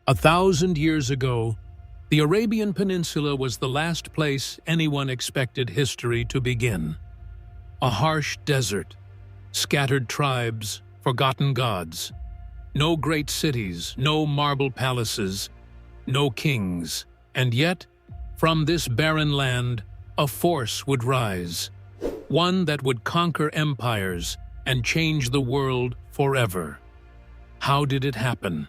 1,000 years ago, the Arabian Peninsula was the last place anyone expected history to begin. A harsh desert, scattered tribes, forgotten gods. No great cities, no marble palaces, no kings. And yet, from this barren land, a force would rise. One that would conquer empires and change the world forever. How did it happen?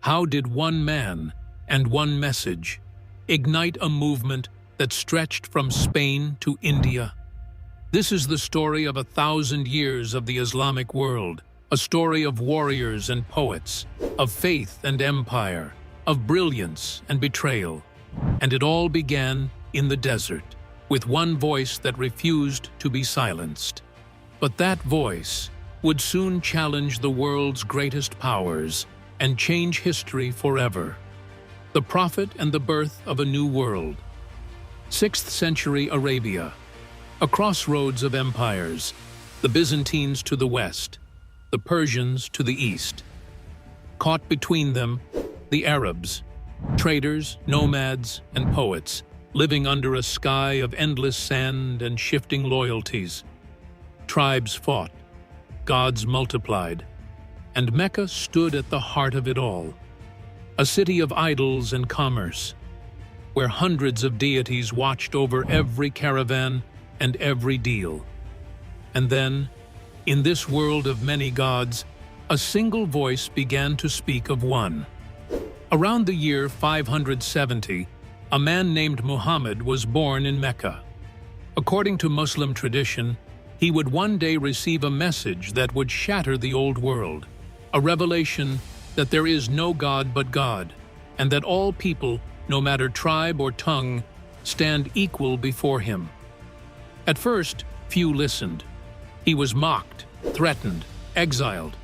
How did one man and one message ignite a movement that stretched from Spain to India? This is the story of 1,000 years of the Islamic world, a story of warriors and poets, of faith and empire, of brilliance and betrayal. And it all began in the desert, with one voice that refused to be silenced. But that voice would soon challenge the world's greatest powers and change history forever. The prophet and the birth of a new world. 6th century Arabia, a crossroads of empires, the Byzantines to the west, the Persians to the east. Caught between them, the Arabs, traders, nomads, and poets, living under a sky of endless sand and shifting loyalties. Tribes fought, gods multiplied, and Mecca stood at the heart of it all. A city of idols and commerce, where hundreds of deities watched over every caravan and every deal. And then, in this world of many gods, a single voice began to speak of one. Around the year 570, a man named Muhammad was born in Mecca. According to Muslim tradition, he would one day receive a message that would shatter the old world, a revelation that there is no God but God, and that all people, no matter tribe or tongue, stand equal before him. At first, few listened. He was mocked, threatened, exiled,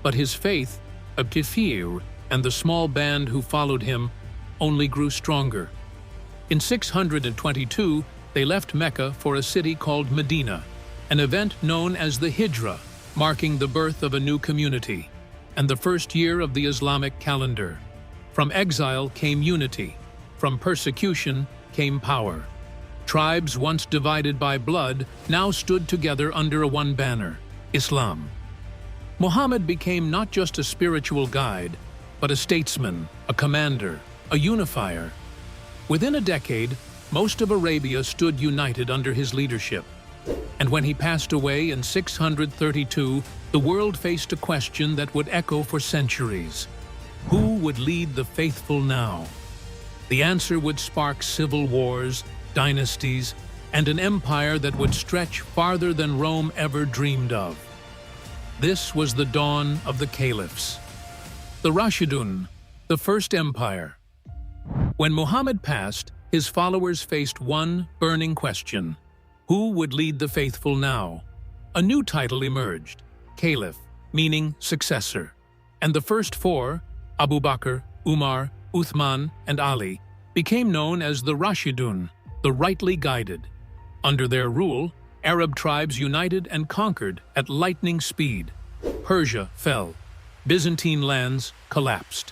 but his faith, of Kafir, and the small band who followed him only grew stronger. In 622, they left Mecca for a city called Medina, an event known as the Hijra, marking the birth of a new community, and the first year of the Islamic calendar. From exile came unity, from persecution came power. Tribes once divided by blood now stood together under one banner, Islam. Muhammad became not just a spiritual guide, but a statesman, a commander, a unifier. Within a decade, most of Arabia stood united under his leadership. And when he passed away in 632, the world faced a question that would echo for centuries. Who would lead the faithful now? The answer would spark civil wars, dynasties, and an empire that would stretch farther than Rome ever dreamed of. This was the dawn of the Caliphs. The Rashidun, the first empire. When Muhammad passed, his followers faced one burning question. Who would lead the faithful now? A new title emerged, Caliph, meaning successor. And the first four, Abu Bakr, Umar, Uthman, and Ali, became known as the Rashidun, the rightly guided. Under their rule, Arab tribes united and conquered at lightning speed. Persia fell. Byzantine lands collapsed.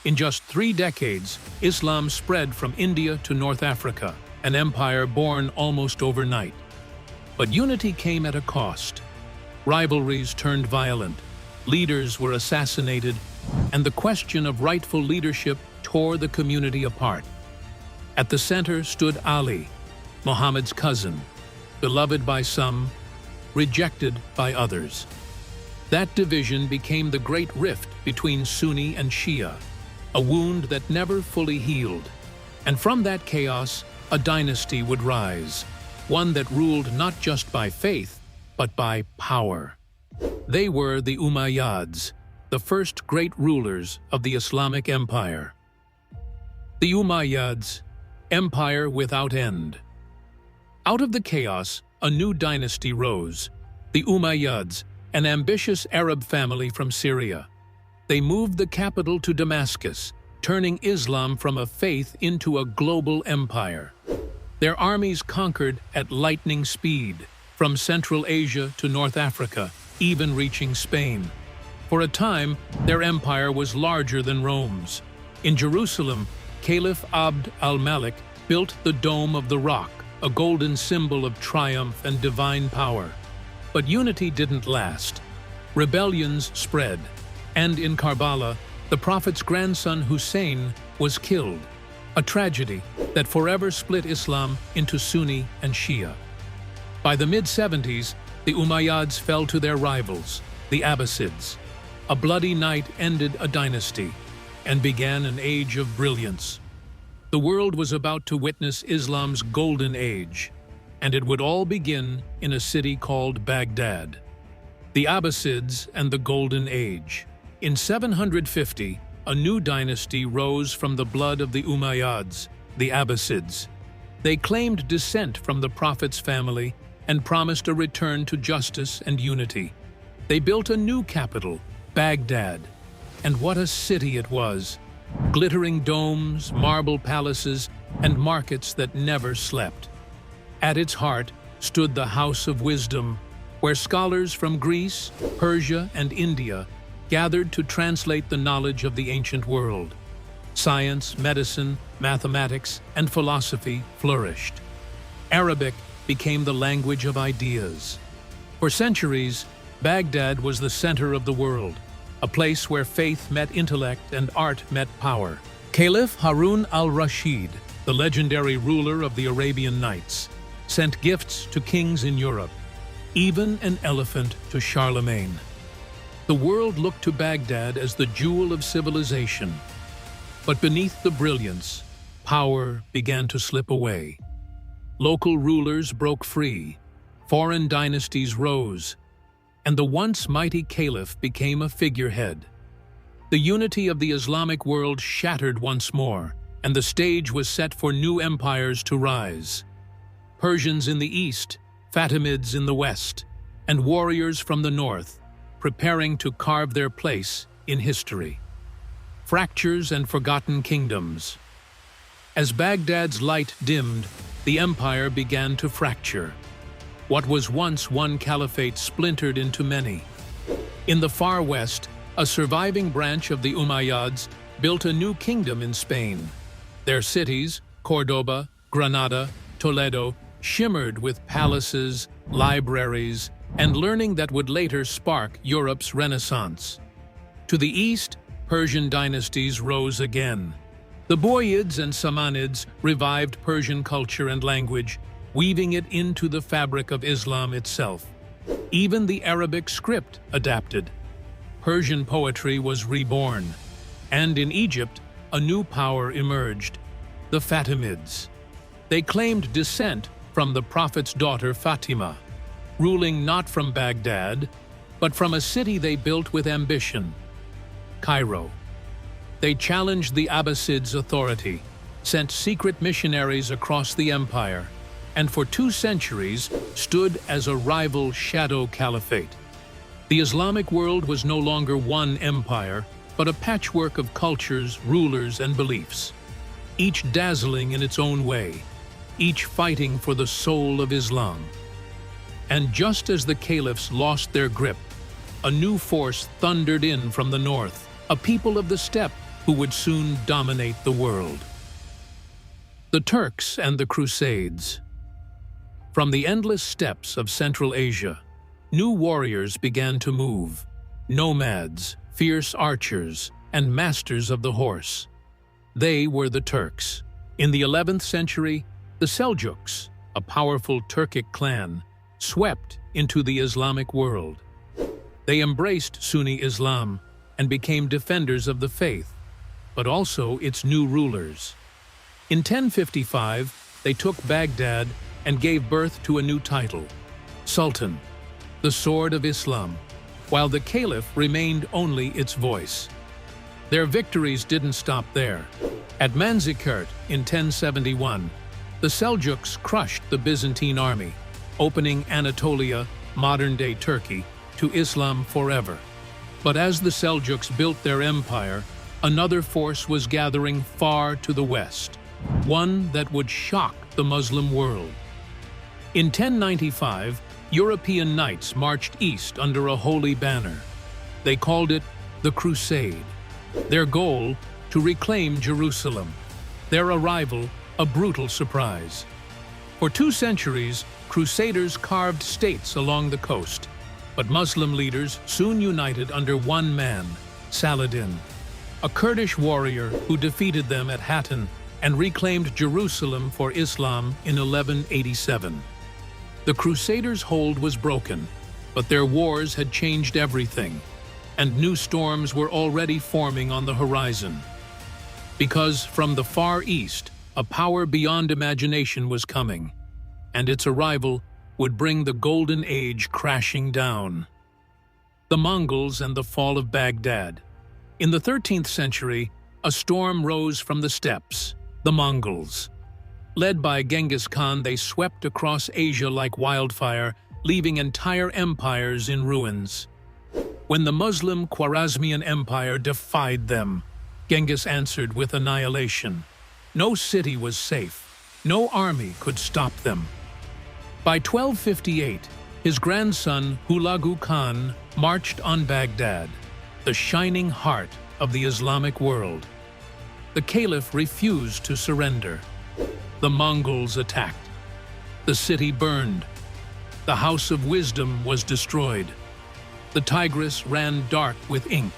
In just 3 decades, Islam spread from India to North Africa, an empire born almost overnight. But unity came at a cost. Rivalries turned violent, leaders were assassinated, and the question of rightful leadership tore the community apart. At the center stood Ali, Muhammad's cousin, beloved by some, rejected by others. That division became the great rift between Sunni and Shia, a wound that never fully healed. And from that chaos, a dynasty would rise, one that ruled not just by faith, but by power. They were the Umayyads, the first great rulers of the Islamic Empire. The Umayyads, empire without end. Out of the chaos, a new dynasty rose, the Umayyads, an ambitious Arab family from Syria. They moved the capital to Damascus, turning Islam from a faith into a global empire. Their armies conquered at lightning speed, from Central Asia to North Africa, even reaching Spain. For a time, their empire was larger than Rome's. In Jerusalem, Caliph Abd al-Malik built the Dome of the Rock, a golden symbol of triumph and divine power. But unity didn't last. Rebellions spread, and in Karbala, the Prophet's grandson Hussein was killed, a tragedy that forever split Islam into Sunni and Shia. By the mid-70s, the Umayyads fell to their rivals, the Abbasids. A bloody night ended a dynasty and began an age of brilliance. The world was about to witness Islam's Golden Age, and it would all begin in a city called Baghdad. The Abbasids and the Golden Age. In 750, a new dynasty rose from the blood of the Umayyads, the Abbasids. They claimed descent from the Prophet's family and promised a return to justice and unity. They built a new capital, Baghdad, and what a city it was! Glittering domes, marble palaces, and markets that never slept. At its heart stood the House of Wisdom, where scholars from Greece, Persia, and India gathered to translate the knowledge of the ancient world. Science, medicine, mathematics, and philosophy flourished. Arabic became the language of ideas. For centuries, Baghdad was the center of the world, a place where faith met intellect and art met power. Caliph Harun al-Rashid, the legendary ruler of the Arabian Nights, sent gifts to kings in Europe, even an elephant to Charlemagne. The world looked to Baghdad as the jewel of civilization. But beneath the brilliance, power began to slip away. Local rulers broke free, foreign dynasties rose, and the once mighty caliph became a figurehead. The unity of the Islamic world shattered once more, and the stage was set for new empires to rise. Persians in the east, Fatimids in the west, and warriors from the north, preparing to carve their place in history. Fractures and forgotten kingdoms. As Baghdad's light dimmed, the empire began to fracture. What was once one caliphate splintered into many. In the far west, a surviving branch of the Umayyads built a new kingdom in Spain. Their cities, Cordoba, Granada, Toledo, shimmered with palaces, libraries, and learning that would later spark Europe's Renaissance. To the east, Persian dynasties rose again. The Bumayyads and Samanids revived Persian culture and language, weaving it into the fabric of Islam itself. Even the Arabic script adapted. Persian poetry was reborn, and in Egypt, a new power emerged, the Fatimids. They claimed descent from the Prophet's daughter Fatima, ruling not from Baghdad, but from a city they built with ambition, Cairo. They challenged the Abbasids' authority, sent secret missionaries across the empire, and for 2 centuries stood as a rival shadow caliphate. The Islamic world was no longer one empire, but a patchwork of cultures, rulers, and beliefs, each dazzling in its own way, each fighting for the soul of Islam. And just as the caliphs lost their grip, a new force thundered in from the north, a people of the steppe who would soon dominate the world. The Turks and the Crusades. From the endless steppes of Central Asia, new warriors began to move, nomads, fierce archers, and masters of the horse. They were the Turks. In the 11th century, the Seljuks, a powerful Turkic clan, swept into the Islamic world. They embraced Sunni Islam and became defenders of the faith, but also its new rulers. In 1055, they took Baghdad and gave birth to a new title, Sultan, the sword of Islam, while the caliph remained only its voice. Their victories didn't stop there. At Manzikert in 1071, the Seljuks crushed the Byzantine army, opening Anatolia, modern-day Turkey, to Islam forever. But as the Seljuks built their empire, another force was gathering far to the west, one that would shock the Muslim world. In 1095, European knights marched east under a holy banner. They called it the Crusade. Their goal, to reclaim Jerusalem. Their arrival, a brutal surprise. For 2 centuries, Crusaders carved states along the coast, but Muslim leaders soon united under one man, Saladin, a Kurdish warrior who defeated them at Hattin and reclaimed Jerusalem for Islam in 1187. The Crusaders' hold was broken, but their wars had changed everything, and new storms were already forming on the horizon. Because from the Far East, a power beyond imagination was coming, and its arrival would bring the Golden Age crashing down. The Mongols and the fall of Baghdad. In the 13th century, a storm rose from the steppes, the Mongols. Led by Genghis Khan, they swept across Asia like wildfire, leaving entire empires in ruins. When the Muslim Khwarezmian Empire defied them, Genghis answered with annihilation. No city was safe. No army could stop them. By 1258, his grandson Hulagu Khan marched on Baghdad, the shining heart of the Islamic world. The caliph refused to surrender. The Mongols attacked. The city burned. The House of Wisdom was destroyed. The Tigris ran dark with ink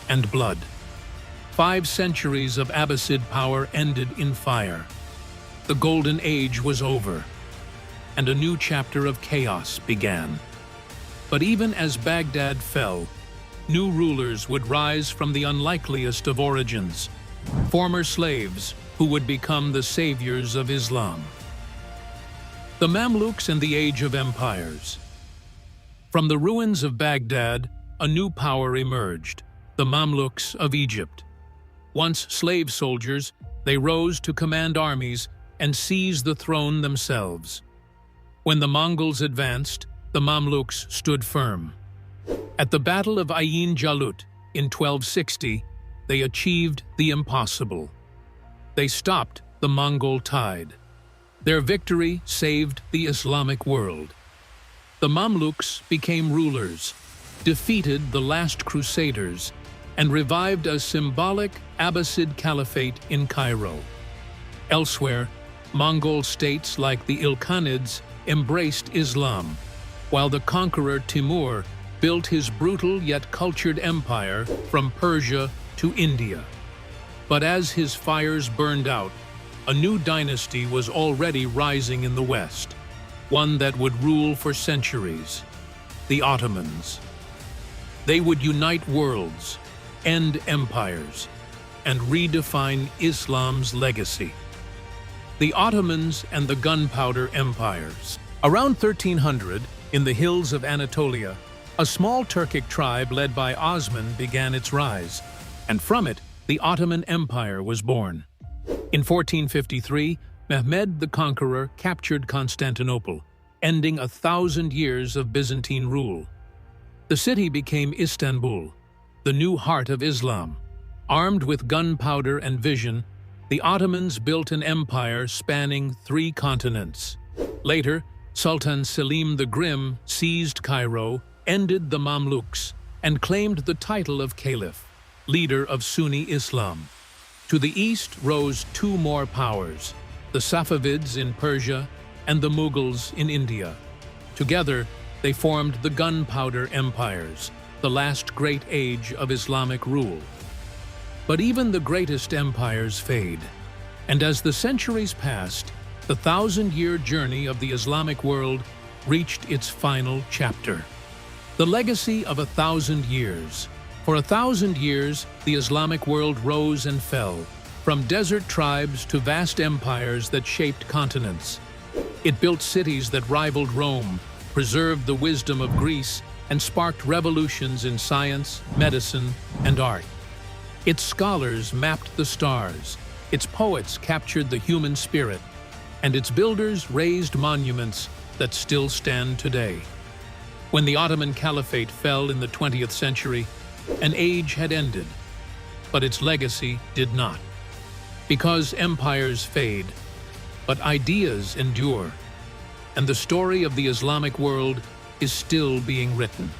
and blood. 5 centuries of Abbasid power ended in fire. The Golden Age was over, and a new chapter of chaos began. But even as Baghdad fell, new rulers would rise from the unlikeliest of origins, former slaves who would become the saviors of Islam. The Mamluks and the Age of Empires. From the ruins of Baghdad, a new power emerged, the Mamluks of Egypt. Once slave soldiers, they rose to command armies and seize the throne themselves. When the Mongols advanced, the Mamluks stood firm. At the Battle of Ain Jalut in 1260, they achieved the impossible. They stopped the Mongol tide. Their victory saved the Islamic world. The Mamluks became rulers, defeated the last Crusaders, and revived a symbolic Abbasid Caliphate in Cairo. Elsewhere, Mongol states like the Ilkhanids embraced Islam, while the conqueror Timur built his brutal yet cultured empire from Persia to India. But as his fires burned out, a new dynasty was already rising in the West, one that would rule for centuries, the Ottomans. They would unite worlds, end empires, and redefine Islam's legacy. The Ottomans and the Gunpowder empires. Around 1300, in the hills of Anatolia, a small Turkic tribe led by Osman began its rise, and from it, the Ottoman Empire was born. In 1453, Mehmed the Conqueror captured Constantinople, ending 1,000 years of Byzantine rule. The city became Istanbul, the new heart of Islam. Armed with gunpowder and vision, the Ottomans built an empire spanning 3 continents. Later, Sultan Selim the Grim seized Cairo, ended the Mamluks, and claimed the title of Caliph, leader of Sunni Islam. To the east rose 2 more powers, the Safavids in Persia and the Mughals in India. Together, they formed the Gunpowder empires, the last great age of Islamic rule. But even the greatest empires fade, and as the centuries passed, the 1,000-year journey of the Islamic world reached its final chapter. The legacy of 1,000 years. For 1,000 years, the Islamic world rose and fell, from desert tribes to vast empires that shaped continents. It built cities that rivaled Rome, preserved the wisdom of Greece, and sparked revolutions in science, medicine, and art. Its scholars mapped the stars, its poets captured the human spirit, and its builders raised monuments that still stand today. When the Ottoman Caliphate fell in the 20th century, an age had ended, but its legacy did not. Because empires fade, but ideas endure, and the story of the Islamic world is still being written.